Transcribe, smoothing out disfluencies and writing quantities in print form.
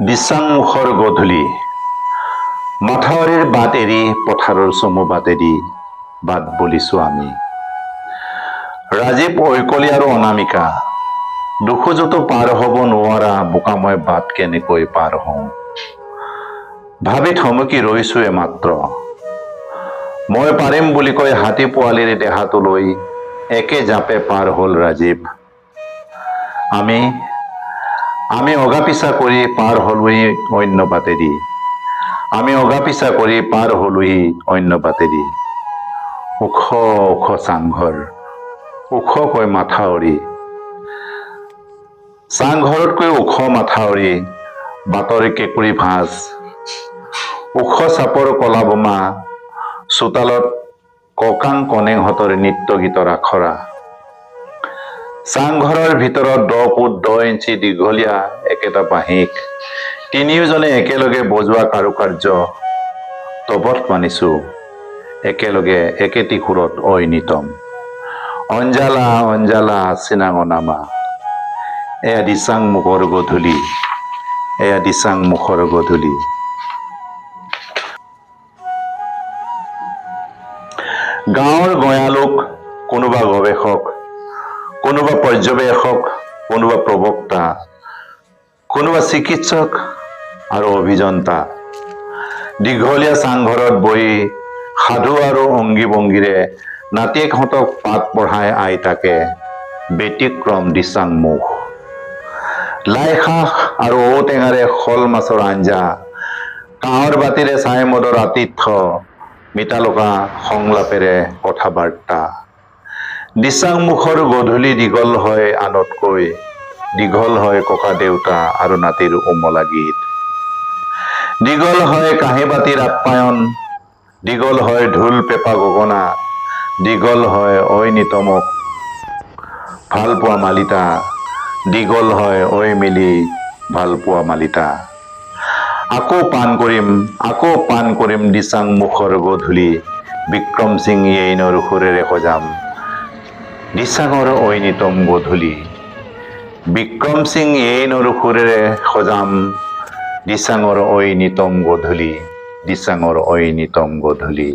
দিচাং মুখৰ গধূলি মাথাউৰিৰ বাট এৰি পথাৰৰ চমু বাটেদি বাট বুলিছো আমি। ৰাজীৱ ঐকলি আৰু অনামিকা দুখোজতো পাৰ হ'ব নোৱাৰা বোকাময় বাট কেনেকৈ পাৰ হওঁ ভাবি থমকি ৰৈছো এমাত্ৰ। মই পাৰিম বুলি কৈ হাতী পোৱালিৰ দেহাটো লৈ একে জাপে পাৰ হ'ল ৰাজীৱ। আমি অগা-পিছা কৰি পাৰ হলোহি অন্য বাটেদি। আমি অগা-পিছা কৰি পাৰ হলোহি অন্য বাটেদি। ওখ ওখ চাংঘৰ, ওখকৈ মাথাউৰি, চাংঘৰতকৈ ওখ মাথাউৰি, বাটৰ কেঁকুৰি ভাঁজ, ওখ চাপৰ কলা বোমা, চোতালত ককাং কনেংহঁতৰ নৃত্য গীতৰ আখৰা। চাংঘৰৰ ভিতৰত 10 ফুট 10 ইঞ্চি দীঘলীয়া একেটা বাঁহীক তিনিওজনে একেলগে বজোৱা কাৰুকাৰ্য তবত মানিছো একেলগে একেটি সুৰত ঐনিতম। অঞ্জালা অঞ্জালা চিনাঙনামা, এয়া দিচাং মুখৰ গধূলি, এয়া দিচাং মুখৰ গধূলি। গাঁৱৰ গঞালোক, কোনোবা গৱেষক, কোনোবা পৰ্যবেক্ষক, কোনোবা প্ৰবক্তা, কোনোবা চিকিৎসক আৰু অভিযন্তা দীঘলীয়া চাংঘৰত বহি সাধু আৰু অংগী ভংগীৰে নাতিয়েকহঁতক পাঠ পঢ়াই আইতাকে ব্যতিক্ৰম দিচাং মুখ। লাই শাক আৰু ঔটেঙাৰে শল মাছৰ আঞ্জা, কাঁহৰ বাতিৰে ছাই মদৰ আতিথ্য, মিতালকা সংলাপেৰে কথা বাৰ্তা। দিচাং মুখৰ গধূলি দীঘল হয় আনতকৈ, দীঘল হয় ককা দেউতা আৰু নাতিৰ উমলা গীত। দীঘল হয় কাঁহী বাতিৰ আপ্যায়ন, দীঘল হয় ঢোল পেঁপা গগনা, দীঘল হয় ঐনিতমক ভালপোৱা মালিতা, দীঘল হয় ঐ মিলি ভালপোৱা মালিতা। আকৌ পাণ কৰিম দিচাং মুখৰ গধূলি, বিক্ৰম সিং য়েইনৰ সুৰেৰে সজাম দিচাঙৰ ঐনিতম গধূলি। বিক্ৰম সিং য়েইনৰ সুৰেৰে সজাম দিচাঙৰ ঐনিতম গধূলি, দিচাঙৰ ঐনিতম গধূলি।